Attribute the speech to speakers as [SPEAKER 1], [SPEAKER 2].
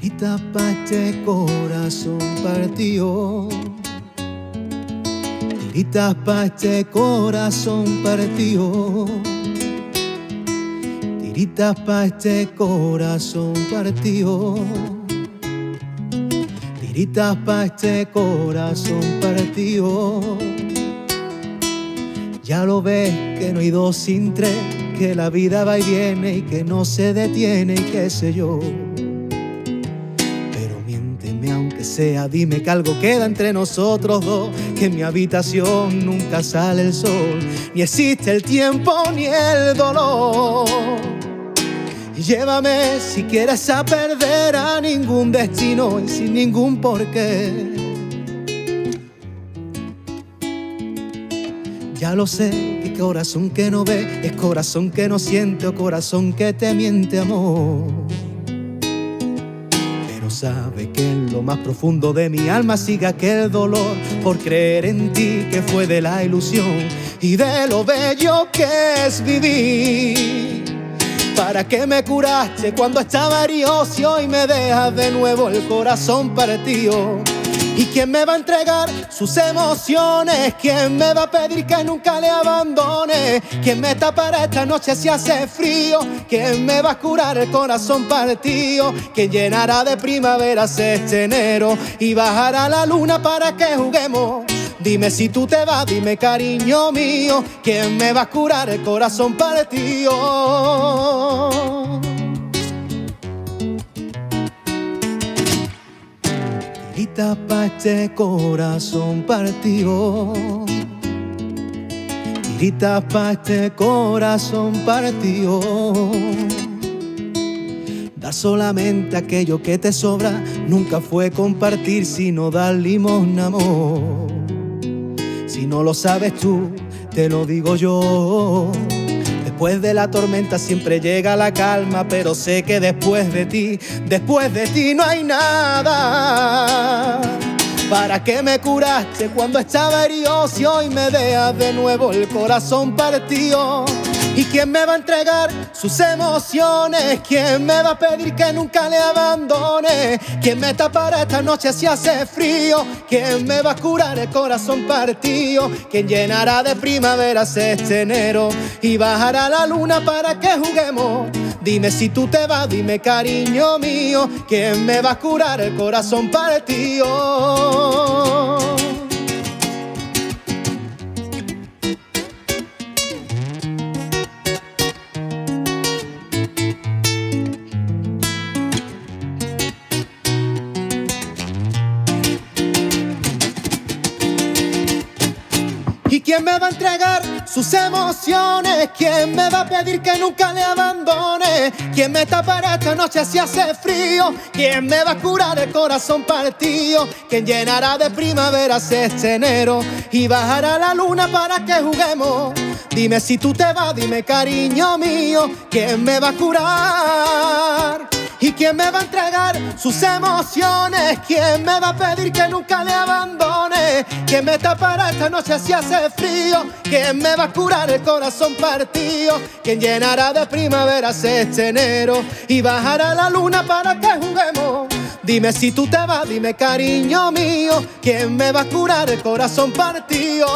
[SPEAKER 1] Tiritas pa' este corazón partido. Tiritas pa' este corazón partido. Tiritas pa' este corazón partido. Tiritas pa' este corazón partido. Ya lo ves que no hay dos sin tres, que la vida va y viene y que no se detiene y qué sé yo. Pero miénteme aunque sea, dime que algo queda entre nosotros dos, que en mi habitación nunca sale el sol, ni existe el tiempo ni el dolor. Llévame si quieres a perder a ningún destino y sin ningún porqué. Ya lo sé, que corazón que no ve es corazón que no siente o corazón que te miente, amor. Pero sabe que en lo más profundo de mi alma sigue aquel dolor por creer en ti, que fue de la ilusión y de lo bello que es vivir. ¿Para qué me curaste cuando estaba herido si hoy me dejas de nuevo el corazón partido? ¿Y quién me va a entregar sus emociones? ¿Quién me va a pedir que nunca le abandone? ¿Quién me tapará esta noche si hace frío? ¿Quién me va a curar el corazón partido? ¿Quién llenará de primaveras este enero y bajará la luna para que juguemos? Dime si tú te vas, dime cariño mío, ¿quién me va a curar el corazón partido? Tiritas pa' este corazón partido. Tiritas pa' este corazón partido. Dar solamente aquello que te sobra nunca fue compartir, sino dar limosna, amor. Si no lo sabes tú, te lo digo yo. Después de la tormenta siempre llega la calma, pero sé que después de ti no hay nada. ¿Para qué me curaste cuando estaba herido si hoy me dejas de nuevo el corazón partido? ¿Y quién me va a entregar sus emociones? ¿Quién me va a pedir que nunca le abandone? ¿Quién me tapará esta noche si hace frío? ¿Quién me va a curar el corazón partido? ¿Quién llenará de primaveras este enero y bajará la luna para que juguemos? Dime si tú te vas, dime cariño mío, ¿quién me va a curar el corazón partido? ¿Y quién me va a entregar sus emociones? ¿Quién me va a pedir que nunca le abandone? ¿Quién me tapará esta noche si hace frío? ¿Quién me va a curar el corazón partido? ¿Quién llenará de primaveras este enero y bajará la luna para que juguemos? Dime si tú te vas, dime cariño mío, ¿quién me va a curar? ¿Y quién me va a entregar sus emociones? ¿Quién me va a pedir que nunca le abandone? ¿Quién me tapará esta noche si hace frío? ¿Quién me va a curar el corazón partido? ¿Quién llenará de primaveras este enero y bajará la luna para que juguemos? Dime si tú te vas, dime cariño mío, ¿quién me va a curar el corazón partido?